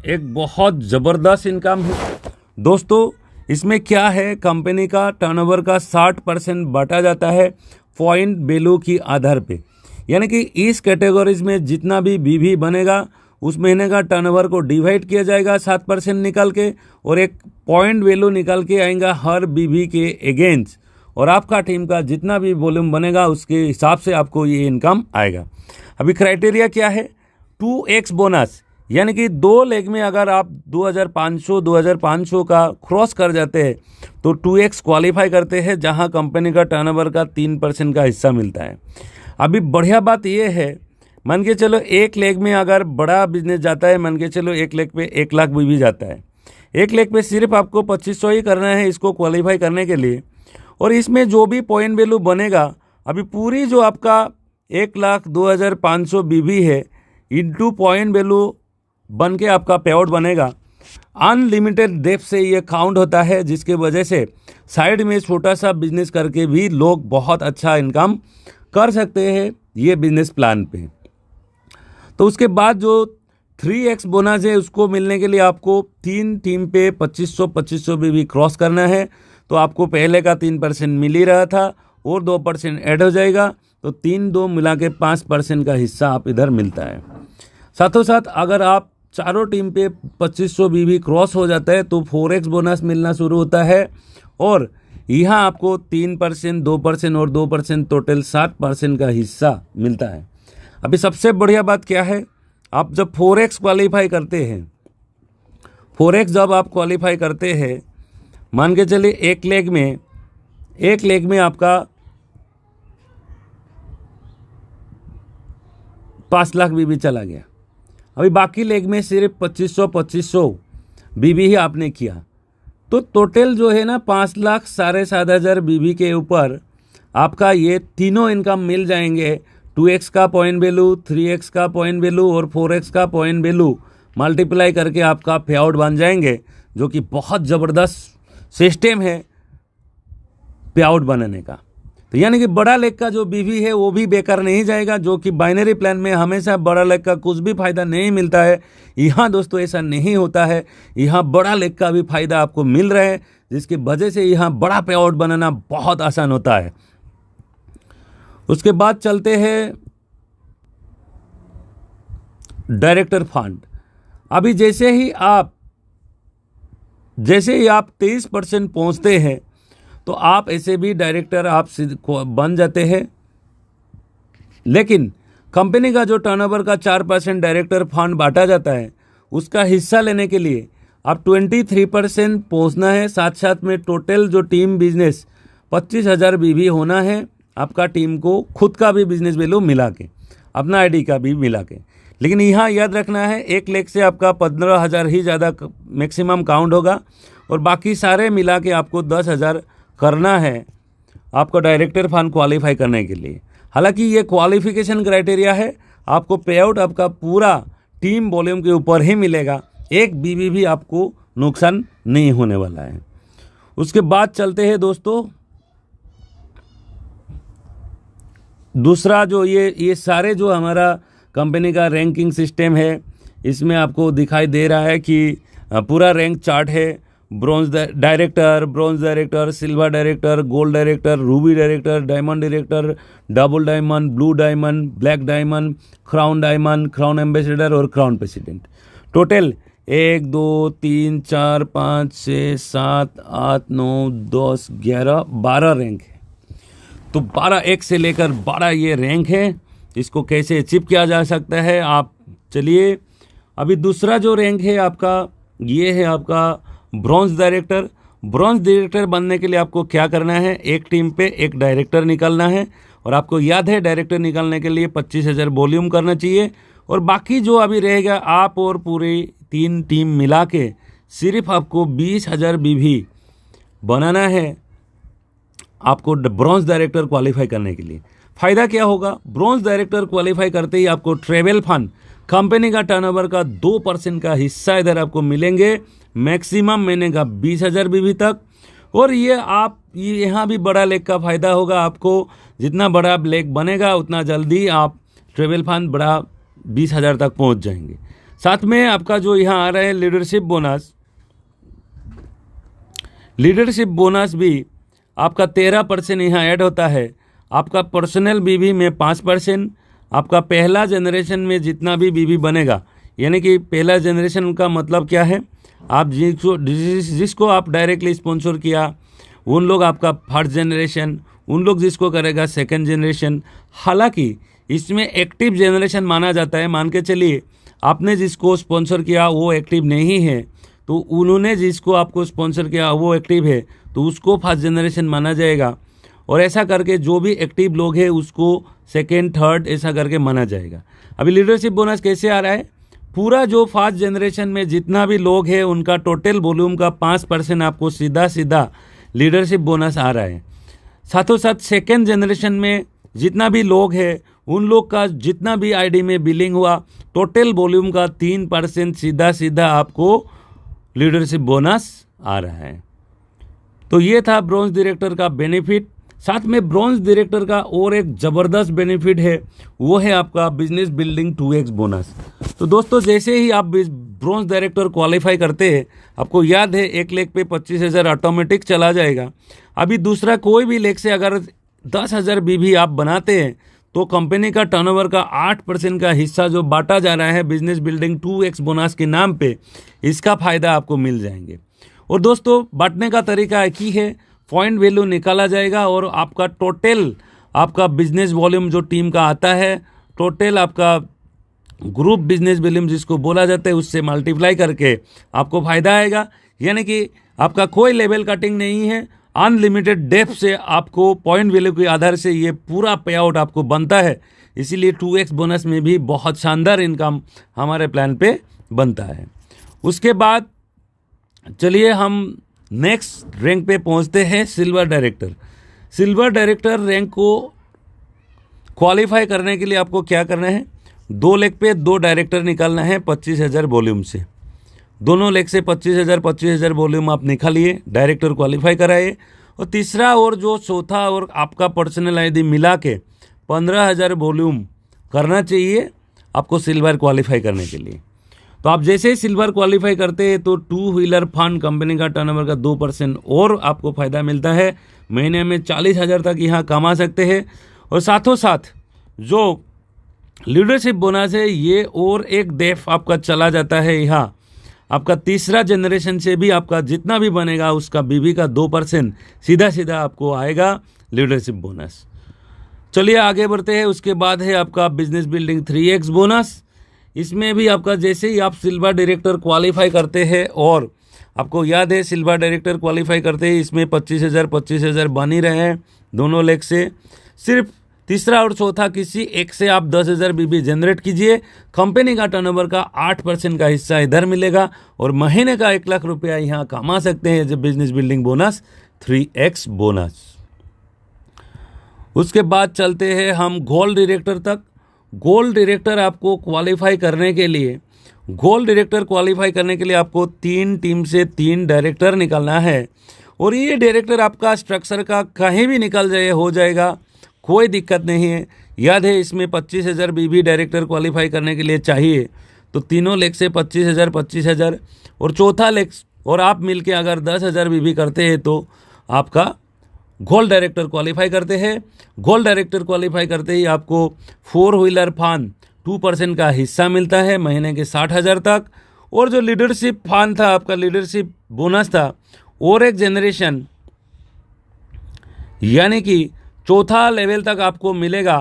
एक बहुत ज़बरदस्त इनकम है दोस्तों। इसमें क्या है, कंपनी का टर्नओवर का 60% बांटा जाता है पॉइंट वैल्यू की आधार पे। यानी कि इस कैटेगरीज में जितना भी बीवी बनेगा उस महीने का टर्नओवर को डिवाइड किया जाएगा 7% निकाल के, और एक पॉइंट वैल्यू निकाल के आएगा हर बीवी के अगेंस्ट। और आपका टीम का जितना भी वॉल्यूम बनेगा उसके हिसाब से आपको ये इनकम आएगा। अभी क्राइटेरिया क्या है, 2x बोनस, यानी कि 2 लेग में अगर आप 2500 का क्रॉस कर जाते हैं तो 2x क्वालिफाई करते हैं, जहां कंपनी का टर्नओवर का 3% का हिस्सा मिलता है। अभी बढ़िया बात यह है, मान के चलो 1 लेग में अगर बड़ा बिजनेस जाता है, मान के चलो 1 लेग पे 1 लाख भी जाता है, 1 लेग पे सिर्फ आपको 2500 ही करना है इसको क्वालिफाई करने के लिए। और इसमें जो भी पॉइंट वैल्यू बनेगा, अभी पूरी जो आपका 1,02,500 बीबी है इंटू पॉइंट वैल्यू बन के आपका पे आउट बनेगा। अनलिमिटेड डेप्थ से ये काउंट होता है, जिसके वजह से साइड में छोटा सा बिजनेस करके भी लोग बहुत अच्छा इनकम कर सकते हैं ये बिजनेस प्लान पे। तो उसके बाद जो 3x बोनस है उसको मिलने के लिए आपको 3 टीम पे 2500 भी क्रॉस करना है। तो आपको पहले का 3% मिल ही रहा था और 2% ऐड हो जाएगा, तो 3-2 मिला के 5% का हिस्सा आप इधर मिलता है। साथों साथ अगर आप चारों टीम पे 2500 भी क्रॉस हो जाता है तो 4x बोनस मिलना शुरू होता है, और यहाँ आपको 3%, 2% और 2% टोटल 7% का हिस्सा मिलता है। अभी सबसे बढ़िया बात क्या है, आप जब 4x क्वालिफाई करते हैं, 4x जब आप क्वालिफाई करते हैं, मान के चलिए एक लेग में आपका 5 लाख बीबी चला गया। अभी बाकी लेग में सिर्फ 2500 बीबी ही आपने किया, तो टोटल जो है ना 5,07,500 बीबी के ऊपर आपका ये तीनों इनकम मिल जाएंगे। 2x का पॉइंट वैल्यू, 3x का पॉइंट वैल्यू और 4x का पॉइंट वैल्यू मल्टीप्लाई करके आपका पे आउट बन जाएंगे, जो कि बहुत ज़बरदस्त सिस्टम है पे आउट बनाने का। तो यानी कि बड़ा लेग का जो बीवी है वो भी बेकार नहीं जाएगा, जो कि बाइनरी प्लान में हमेशा बड़ा लेग का कुछ भी फायदा नहीं मिलता है। यहाँ दोस्तों ऐसा नहीं होता है, यहाँ बड़ा लेग का भी फायदा आपको मिल रहा है, जिसकी वजह से यहाँ बड़ा पे आउट बनाना बहुत आसान होता है। उसके बाद चलते हैं डायरेक्टर फंड। अभी जैसे ही आप 23% पहुंचते हैं तो आप ऐसे भी डायरेक्टर आप बन जाते हैं, लेकिन कंपनी का जो टर्नओवर का 4% डायरेक्टर फंड बांटा जाता है उसका हिस्सा लेने के लिए आप 23% पहुंचना है। साथ साथ में टोटल जो टीम बिजनेस 25,000 बीबी होना है आपका, टीम को खुद का भी बिजनेस वैल्यू मिला के, अपना आईडी का भी मिला के। लेकिन यहाँ याद रखना है 1 लेग से आपका 15,000 ही ज़्यादा मैक्सिमम काउंट होगा, और बाकी सारे मिला के आपको 10,000 करना है आपको डायरेक्टर फंड क्वालिफाई करने के लिए। हालांकि ये क्वालिफिकेशन क्राइटेरिया है, आपको पे आउट आपका पूरा टीम वॉल्यूम के ऊपर ही मिलेगा, एक बीबी भी आपको नुकसान नहीं होने वाला है। उसके बाद चलते हैं दोस्तों दूसरा, जो ये सारे जो हमारा कंपनी का रैंकिंग सिस्टम है, इसमें आपको दिखाई दे रहा है कि पूरा रैंक चार्ट है। Bronze director, silver director, gold director, Ruby director, diamond director, double diamond, blue diamond, black diamond, crown ambassador और क्राउन प्रेसिडेंट। टोटल 1 2 3 4 5 6 7 8 9 10 11 12 रैंक है। तो 12 1 से लेकर 12 ये रैंक है। इसको कैसे अचीव किया जा सकता है, आप चलिए अभी दूसरा जो रैंक है आपका, ये है आपका ब्रॉन्ज डायरेक्टर। ब्रॉन्ज डायरेक्टर बनने के लिए आपको क्या करना है, एक टीम पे एक डायरेक्टर निकालना है, और आपको याद है डायरेक्टर निकालने के लिए 25,000 वॉल्यूम करना चाहिए, और बाकी जो अभी रहेगा आप और पूरी 3 टीम मिला के सिर्फ आपको 20,000 बीवी बनाना है आपको ब्रॉन्ज डायरेक्टर क्वालिफाई करने के लिए। फ़ायदा क्या होगा, ब्रॉन्ज डायरेक्टर क्वालिफाई करते ही आपको ट्रेवल फंड कंपनी का टर्नओवर का 2% का हिस्सा इधर आपको मिलेंगे, मैक्सिमम महीने का 20,000 बीवी तक। और ये यहाँ भी बड़ा लेग का फ़ायदा होगा आपको, जितना बड़ा लेग बनेगा उतना जल्दी आप ट्रेवल फंड बड़ा 20,000 तक पहुंच जाएंगे। साथ में आपका जो यहाँ आ रहा है लीडरशिप बोनस भी आपका 13% यहाँ ऐड होता है। आपका पर्सनल बीवी में 5%, आपका पहला जनरेशन में जितना भी बीवी बनेगा, यानी कि पहला जनरेशन का मतलब क्या है, आप जिसको आप डायरेक्टली स्पॉन्सर किया उन लोग आपका फर्स्ट जनरेशन, उन लोग जिसको करेगा सेकंड जनरेशन। हालांकि इसमें एक्टिव जनरेशन माना जाता है। मान के चलिए आपने जिसको स्पॉन्सर किया वो एक्टिव नहीं है, तो उन्होंने जिसको आपको स्पॉन्सर किया वो एक्टिव है, तो उसको फर्स्ट जनरेशन माना जाएगा। और ऐसा करके जो भी एक्टिव लोग हैं उसको सेकेंड, थर्ड ऐसा करके माना जाएगा। अभी लीडरशिप बोनस कैसे आ रहा है? पूरा जो फर्स्ट जनरेशन में जितना भी लोग हैं उनका टोटल वॉल्यूम का 5% आपको सीधा सीधा लीडरशिप बोनस आ रहा है। साथों साथ सेकेंड जनरेशन में जितना भी लोग हैं उन लोग का जितना भी आईडी में बिलिंग हुआ टोटल वॉल्यूम का 3% सीधा सीधा आपको लीडरशिप बोनस आ रहा है। तो ये था ब्रॉन्ज डायरेक्टर का बेनिफिट। साथ में ब्रॉन्ज डायरेक्टर का और एक ज़बरदस्त बेनिफिट है, वो है आपका बिजनेस बिल्डिंग 2x बोनस। तो दोस्तों जैसे ही आप ब्रॉन्ज डायरेक्टर क्वालिफाई करते हैं, आपको याद है 1 लेख पे 25,000 ऑटोमेटिक चला जाएगा। अभी दूसरा कोई भी लेख से अगर 10,000 बीबी आप बनाते हैं तो कंपनी का टर्नओवर का 8% का हिस्सा जो बांटा जा रहा है बिजनेस बिल्डिंग 2x बोनस के नाम पे, इसका फ़ायदा आपको मिल जाएंगे। और दोस्तों बांटने का तरीका एक ही है, पॉइंट वैल्यू निकाला जाएगा और आपका टोटल आपका बिजनेस वॉल्यूम जो टीम का आता है, टोटल आपका ग्रुप बिजनेस वॉल्यूम जिसको बोला जाता है उससे मल्टीप्लाई करके आपको फ़ायदा आएगा। यानी कि आपका कोई लेवल कटिंग नहीं है, अनलिमिटेड डेप्थ से आपको पॉइंट वैल्यू के आधार से ये पूरा पे आउट आपको बनता है। इसीलिए 2x बोनस में भी बहुत शानदार इनकम हमारे प्लान पे बनता है। उसके बाद चलिए हम नेक्स्ट रैंक पे पहुंचते हैं, silver director. Silver director rank को क्वालिफाई करने के लिए आपको क्या करना है? 2 लेख पे 2 डायरेक्टर निकालना है 25,000 वॉल्यूम से। दोनों लेख से 25,000 वॉल्यूम आप निकालिए, डायरेक्टर क्वालिफाई कराइए। और तीसरा और जो चौथा और आपका पर्सनल आईडी मिला के 15,000 वॉल्यूम करना चाहिए आपको सिल्वर क्वालिफाई करने के लिए। तो आप जैसे ही सिल्वर क्वालिफाई करते हैं तो 2 व्हीलर फंड कंपनी का टर्नओवर का 2% और आपको फ़ायदा मिलता है। महीने में 40,000 तक यहाँ कमा सकते हैं। और साथों साथ जो लीडरशिप बोनस है ये और एक डेफ आपका चला जाता है। यहाँ आपका तीसरा जनरेशन से भी आपका जितना भी बनेगा उसका बीबी का 2% सीधा सीधा आपको आएगा लीडरशिप बोनस। चलिए आगे बढ़ते हैं। उसके बाद है आपका बिजनेस बिल्डिंग 3x बोनस। इसमें भी आपका जैसे ही आप सिल्वर डायरेक्टर क्वालिफाई करते हैं, और आपको याद है सिल्वर डायरेक्टर क्वालिफाई करते हैं इसमें 25,000 बन ही रहे हैं दोनों लेग से। सिर्फ तीसरा और चौथा किसी एक से आप 10,000 बीबी जनरेट कीजिए, कंपनी का टर्नओवर का 8% का हिस्सा इधर मिलेगा और महीने का 1 लाख रुपया यहाँ कमा सकते हैं जब business building bonus 3x bonus. उसके बाद चलते हैं हम गोल्ड डायरेक्टर तक। गोल्ड डायरेक्टर आपको क्वालिफाई करने के लिए, गोल्ड डायरेक्टर क्वालिफाई करने के लिए आपको 3 टीम से 3 डायरेक्टर निकालना है। और ये डायरेक्टर आपका स्ट्रक्चर का कहीं भी निकल जाए हो जाएगा, कोई दिक्कत नहीं है। याद है इसमें 25,000 बीबी डायरेक्टर क्वालिफाई करने के लिए चाहिए, तो तीनों लेग से 25,000 और चौथा लेग और आप मिलके अगर 10,000 बीबी करते हैं तो आपका गोल्ड डायरेक्टर क्वालिफाई करते हैं। गोल्ड डायरेक्टर क्वालिफाई करते ही आपको 4 व्हीलर फंड 2% का हिस्सा मिलता है महीने के 60,000 तक। और जो लीडरशिप फंड था आपका, लीडरशिप बोनस था, और एक जनरेशन यानी कि चौथा लेवल तक आपको मिलेगा।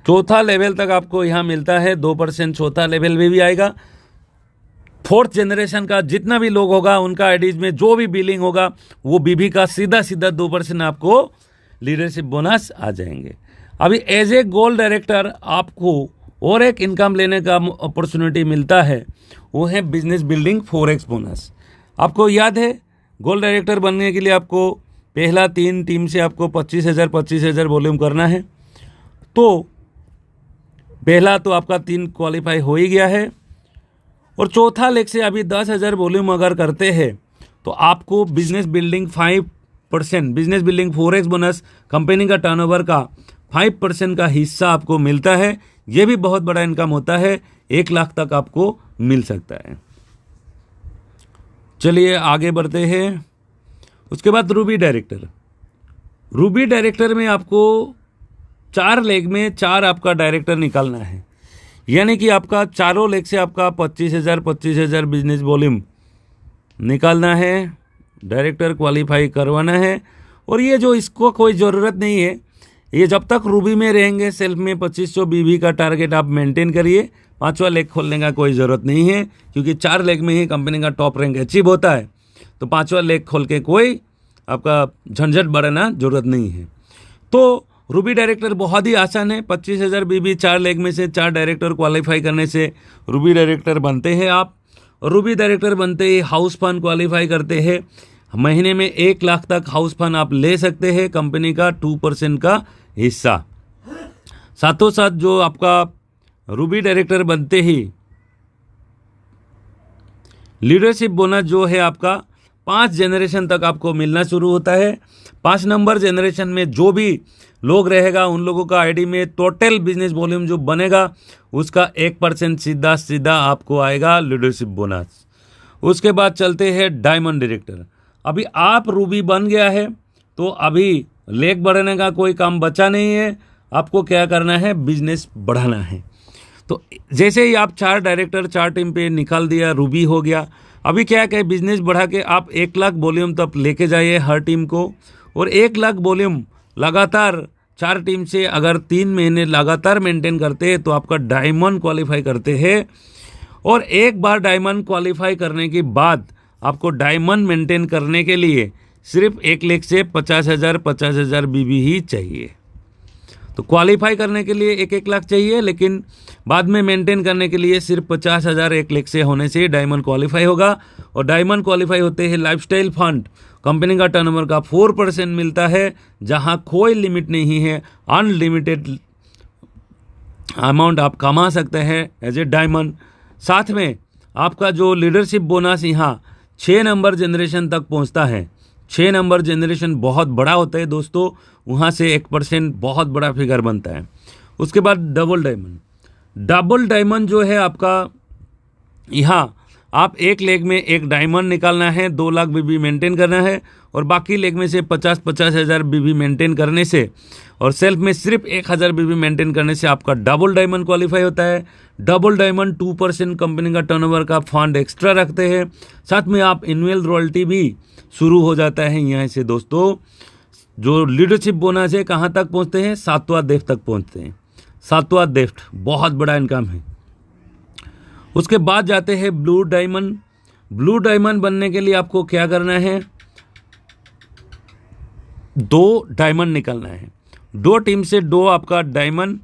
चौथा लेवल तक आपको यहाँ मिलता है 2%, चौथा लेवल में भी आएगा। 4th जनरेशन का जितना भी लोग होगा उनका आईडीज में जो भी बिलिंग होगा वो बीबी का सीधा सीधा 2% आपको लीडरशिप बोनस आ जाएंगे। अभी एज ए गोल्ड डायरेक्टर आपको और एक इनकम लेने का अपॉर्चुनिटी मिलता है, वो है बिजनेस बिल्डिंग 4x बोनस। आपको याद है गोल्ड डायरेक्टर बनने के लिए आपको पहला 3 टीम से आपको 25,000 वॉल्यूम करना है। तो पहला तो आपका 3 क्वालिफाई हो ही गया है, और चौथा लेग से अभी 10,000 वॉल्यूम अगर करते हैं तो आपको business building 5%, business building 4x bonus company का टर्नओवर का 5% का हिस्सा आपको मिलता है। ये भी बहुत बड़ा इनकम होता है, 1 लाख तक आपको मिल सकता है। चलिए आगे बढ़ते हैं। उसके बाद रूबी डायरेक्टर। रूबी डायरेक्टर में आपको 4 लेग में 4 आपका डायरेक्टर निकालना है, यानी कि आपका चारों लेग से आपका 25,000 बिजनेस वॉल्यूम निकालना है, डायरेक्टर क्वालिफाई करवाना है। और ये जो इसको कोई ज़रूरत नहीं है, ये जब तक रूबी में रहेंगे सेल्फ में 2500 बीबी का टारगेट आप मेंटेन करिए। 5वां लेग खोलने का कोई ज़रूरत नहीं है, क्योंकि 4 लेग में ही कंपनी का टॉप रैंक अचीव होता है। तो 5वां लेग खोल के कोई आपका झंझट बढ़ाना ज़रूरत नहीं है। तो रूबी डायरेक्टर बहुत ही आसान है। 25,000 बीबी 4 लेग में से 4 डायरेक्टर क्वालिफाई करने से रूबी डायरेक्टर बनते हैं आप। रूबी डायरेक्टर बनते ही हाउस फंड क्वालिफाई करते हैं। महीने में 1 लाख तक हाउस फंड आप ले सकते हैं, कंपनी का 2% का हिस्सा। साथों साथ जो आपका रूबी डायरेक्टर बनते ही लीडरशिप बोनस जो है आपका 5 जनरेशन तक आपको मिलना शुरू होता है। 5 नंबर जनरेशन में जो भी लोग रहेगा उन लोगों का आईडी में टोटल बिजनेस वॉल्यूम जो बनेगा उसका 1% सीधा सीधा आपको आएगा लीडरशिप बोनस। उसके बाद चलते हैं डायमंड डायरेक्टर। अभी आप रूबी बन गया है तो अभी लेग बढ़ाने का कोई काम बचा नहीं है, आपको क्या करना है, बिजनेस बढ़ाना है। तो जैसे ही आप 4 डायरेक्टर 4 टीम पे निकाल दिया, रूबी हो गया। अभी क्या है, बिजनेस बढ़ा के आप 1 लाख वॉल्यूम तक लेके जाइए हर टीम को, और 1 लाख वॉल्यूम लगातार 4 टीम से अगर 3 महीने लगातार मेंटेन करते हैं तो आपका डायमंड क्वालिफाई करते हैं। और एक बार डायमंड क्वालिफाई करने के बाद आपको डायमंड मेंटेन करने के लिए सिर्फ 1 लाख से 50,000 बीबी ही चाहिए। तो क्वालिफाई करने के लिए 1 लाख चाहिए, लेकिन बाद में मेंटेन करने के लिए सिर्फ 50,000 1 लाख से होने से डायमंड क्वालिफाई होगा। और डायमंड क्वालिफाई होते हैं लाइफस्टाइल फंड कंपनी का टर्नओवर का 4% मिलता है, जहां कोई लिमिट नहीं है, अनलिमिटेड अमाउंट आप कमा सकते हैं एज ए डायमंड। साथ में आपका जो लीडरशिप बोनस यहाँ 6 नंबर जनरेशन तक पहुँचता है। 6 नंबर जनरेशन बहुत बड़ा होता है दोस्तों, वहाँ से 1% बहुत बड़ा फिगर बनता है। उसके बाद डबल डायमंड। डबल डायमंड जो है आपका, यहाँ आप 1 लेग में 1 डायमंड निकालना है, 2 लाख बीबी मेंटेन करना है, और बाकी लेग में से 50,000 बीबी मेंटेन करने से और सेल्फ में सिर्फ 1,000 बीबी मेंटेन करने से आपका डबल डायमंड क्वालिफाई होता है। डबल डायमंड 2% कंपनी का टर्नओवर का फंड एक्स्ट्रा रखते हैं। साथ में आप एनुअल रॉयल्टी भी शुरू हो जाता है यहाँ से दोस्तों। जो लीडरशिप बोनस है कहाँ तक पहुँचते हैं, 7वां डेफ तक पहुँचते हैं। 7वां डेफ बहुत बड़ा इनकम है। उसके बाद जाते हैं ब्लू डायमंड। ब्लू डायमंड बनने के लिए आपको क्या करना है, 2 डायमंड निकालना है। 2 टीम से 2 आपका डायमंड,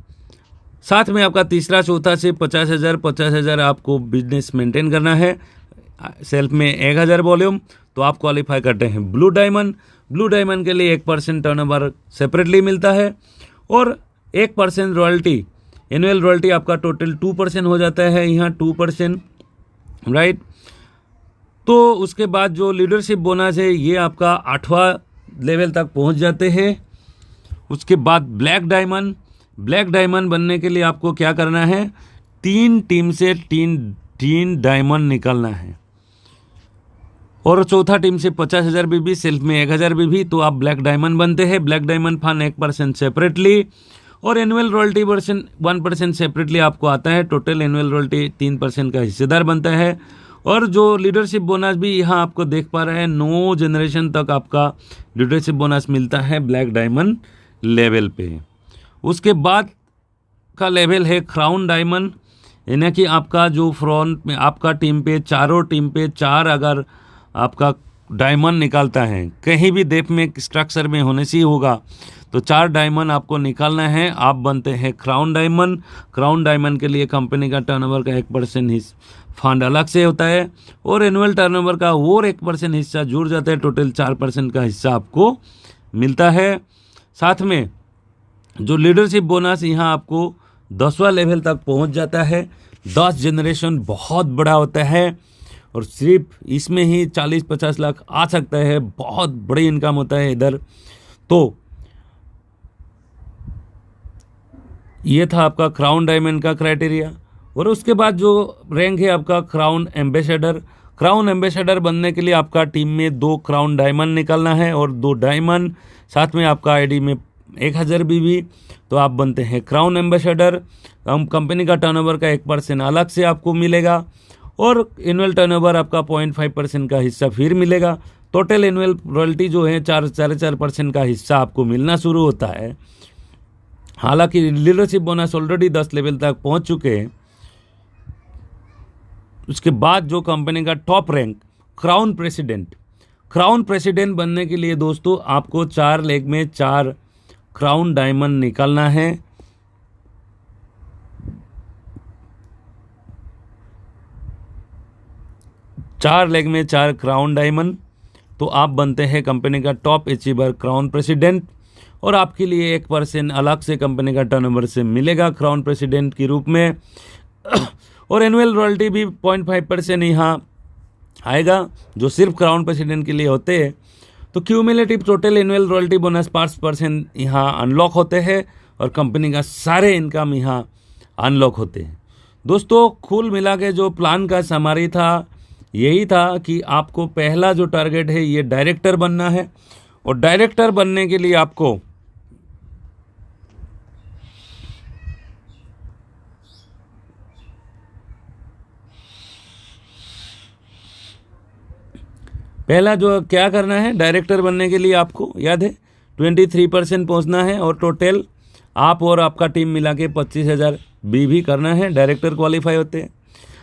साथ में आपका तीसरा चौथा से 50,000 आपको बिजनेस मेंटेन करना है। सेल्फ में 1,000 वॉल्यूम, तो आप क्वालिफाई करते हैं ब्लू डायमंड। ब्लू डायमंड के लिए 1% टर्नओवर सेपरेटली मिलता है, और 1% रॉयल्टी, एनुअल रॉयल्टी आपका टोटल 2% हो जाता है यहाँ 2%, राइट। तो उसके बाद जो लीडरशिप बोनस है ये आपका 8वां लेवल तक पहुँच जाते हैं। उसके बाद ब्लैक डायमंड। ब्लैक डायमंड बनने के लिए आपको क्या करना है, 3 टीम से 3 डायमंड निकालना है, और चौथा टीम से 50,000 बीबी, सेल्फ में 1,000 बीबी, तो आप ब्लैक डायमंड बनते हैं। ब्लैक डायमंड फंड 1% सेपरेटली, और एनुअल रॉयल्टी 1% सेपरेटली आपको आता है। टोटल एनुअल रॉयल्टी 3% का हिस्सेदार बनता है। और जो लीडरशिप बोनस भी यहाँ आपको देख पा रहे हैं, 9 जनरेशन तक आपका लीडरशिप बोनस मिलता है ब्लैक डायमंड लेवल पे। उसके बाद का लेवल है क्राउन डायमंड, यानी कि आपका जो फ्रंट में आपका टीम पे, चारों टीम पे 4 अगर आपका डायमंड निकालता है, कहीं भी डेफ में स्ट्रक्चर में होने से ही होगा, तो 4 डायमंड आपको निकालना है, आप बनते हैं क्राउन डायमंड। क्राउन डायमंड के लिए कंपनी का टर्नओवर का 1% फंड अलग से होता है, और एनुअल टर्नओवर का और 1% हिस्सा जुड़ जाता है। टोटल 4% का हिस्सा आपको मिलता है। साथ में जो लीडरशिप बोनस यहाँ आपको 10वां लेवल तक पहुँच जाता है। 10 जनरेशन बहुत बड़ा होता है, और सिर्फ इसमें ही 40-50 लाख आ सकता है, बहुत बड़ी इनकम होता है इधर। तो ये था आपका क्राउन डायमंड का क्राइटेरिया। और उसके बाद जो रैंक है आपका क्राउन एम्बेसडर। क्राउन एम्बेसडर बनने के लिए आपका टीम में 2 क्राउन डायमंड निकालना है, और 2 डायमंड, साथ में आपका आईडी में 1,000 बीबी, तो आप बनते हैं क्राउन एम्बेसडर। कंपनी का टर्नओवर का 1% अलग से आपको मिलेगा, और एनुअल टर्नओवर आपका 0.5% का हिस्सा फिर मिलेगा। टोटल एनुअल रॉयल्टी जो है 4.5% का हिस्सा आपको मिलना शुरू होता है। हालांकि लीडरशिप बोनस ऑलरेडी 10 लेवल तक पहुंच चुके हैं। उसके बाद जो कंपनी का टॉप रैंक क्राउन प्रेसिडेंट बनने के लिए दोस्तों आपको 4 लेग में 4 क्राउन डायमंड निकालना है। चार लेग में 4 क्राउन डायमंड, तो आप बनते हैं कंपनी का टॉप अचीवर क्राउन प्रेसिडेंट। और आपके लिए 1% अलग से कंपनी का टर्नओवर से मिलेगा क्राउन प्रेसिडेंट के रूप में। और एनुअल रॉयल्टी भी 0.5% यहाँ आएगा, जो सिर्फ क्राउन प्रेसिडेंट के लिए होते हैं। तो cumulative total annual royalty bonus 5% यहाँ अनलॉक होते हैं और कंपनी का सारे इनकम यहाँ अनलॉक होते हैं। दोस्तों कुल मिला के जो प्लान का समरी था यही था कि आपको पहला जो टारगेट है ये डायरेक्टर बनना है। और डायरेक्टर बनने के लिए आपको पहला जो क्या करना है, डायरेक्टर बनने के लिए आपको याद है 23% पहुंचना है और टोटल आप और आपका टीम मिला के 25,000 भी करना है, डायरेक्टर क्वालिफाई होते हैं।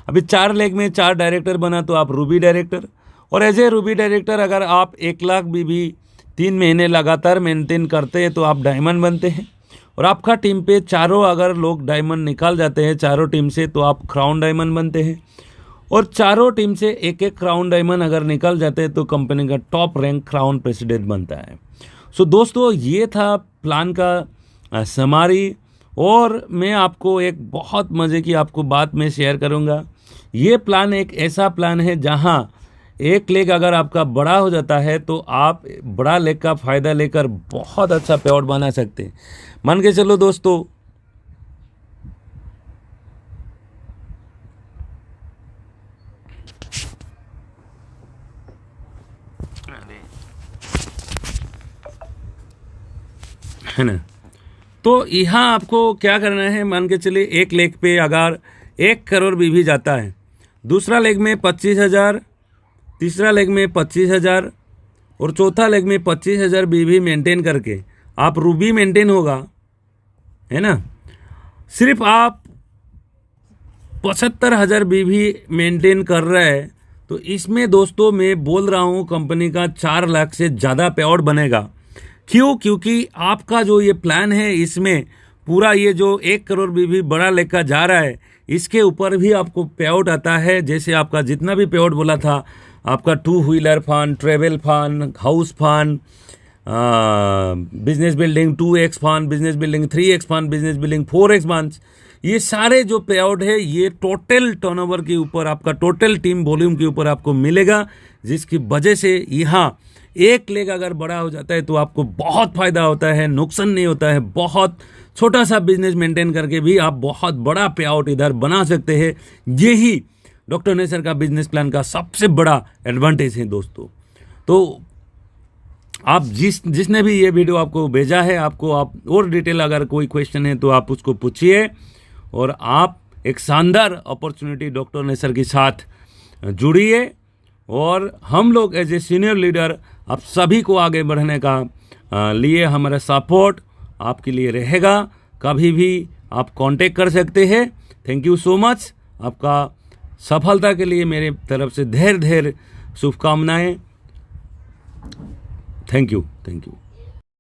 अभी 4 लेग में 4 डायरेक्टर बना तो आप रूबी डायरेक्टर, और एज ए रूबी डायरेक्टर अगर आप 1 लाख भी 3 महीने लगातार मेंटेन करते हैं तो आप डायमंड बनते हैं। और आपका टीम पे चारों अगर लोग डायमंड निकाल जाते हैं चारों टीम से तो आप क्राउन डायमंड बनते हैं। और चारों टीम से 1-1 क्राउन डायमंड अगर निकल जाते हैं तो कंपनी का टॉप रैंक क्राउन प्रेसिडेंट बनता है। सो दोस्तों ये था प्लान का समरी। और मैं आपको एक बहुत मज़े की आपको बात मैं शेयर करूंगा। ये प्लान एक ऐसा प्लान है जहां एक लेग अगर आपका बड़ा हो जाता है तो आप बड़ा लेग का फ़ायदा लेकर बहुत अच्छा पे आउट बना सकते हैं। मान के चलो दोस्तों है ना, तो यहाँ आपको क्या करना है, मान के चलिए एक लेग पे अगर 1 करोड़ भी जाता है, दूसरा लेग में 25,000, तीसरा लेग में 25,000 और चौथा लेग में 25,000 भी मेंटेन करके आप रूबी मेंटेन होगा, है ना। सिर्फ आप 75,000 भी मेंटेन कर रहे हैं तो इसमें दोस्तों मैं बोल रहा हूँ कंपनी का 4 लाख से ज़्यादा पे आउट बनेगा। क्यों? क्योंकि आपका जो ये प्लान है इसमें पूरा ये जो 1 करोड़ भी बड़ा लेकर जा रहा है इसके ऊपर भी आपको पे आउट आता है। जैसे आपका जितना भी पे आउट बोला था, आपका 2 wheeler fund, travel fund, house fund, business building 2x fund, business building 3x fund, business building 4x fund, ये सारे जो पे आउट है ये टोटल टर्नओवर के ऊपर, आपका टोटल टीम वॉल्यूम के ऊपर आपको मिलेगा। जिसकी वजह से यहाँ एक लेग अगर बड़ा हो जाता है तो आपको बहुत फायदा होता है, नुकसान नहीं होता है। बहुत छोटा सा बिजनेस मेंटेन करके भी आप बहुत बड़ा पे आउट इधर बना सकते हैं। यही डॉक्टर नेसर का बिजनेस प्लान का सबसे बड़ा एडवांटेज है दोस्तों। तो आप जिसने भी ये वीडियो आपको भेजा है, आपको आप और डिटेल अगर कोई क्वेश्चन है तो आप उसको पूछिए और आप एक शानदार अपॉर्चुनिटी डॉक्टर नेसर के साथ जुड़िए। और हम लोग एज ए सीनियर लीडर आप सभी को आगे बढ़ने का लिए हमारा सपोर्ट आपके लिए रहेगा। कभी भी आप कांटेक्ट कर सकते हैं। Thank you so much. आपका सफलता के लिए मेरे तरफ से ढेर शुभकामनाएं। Thank you.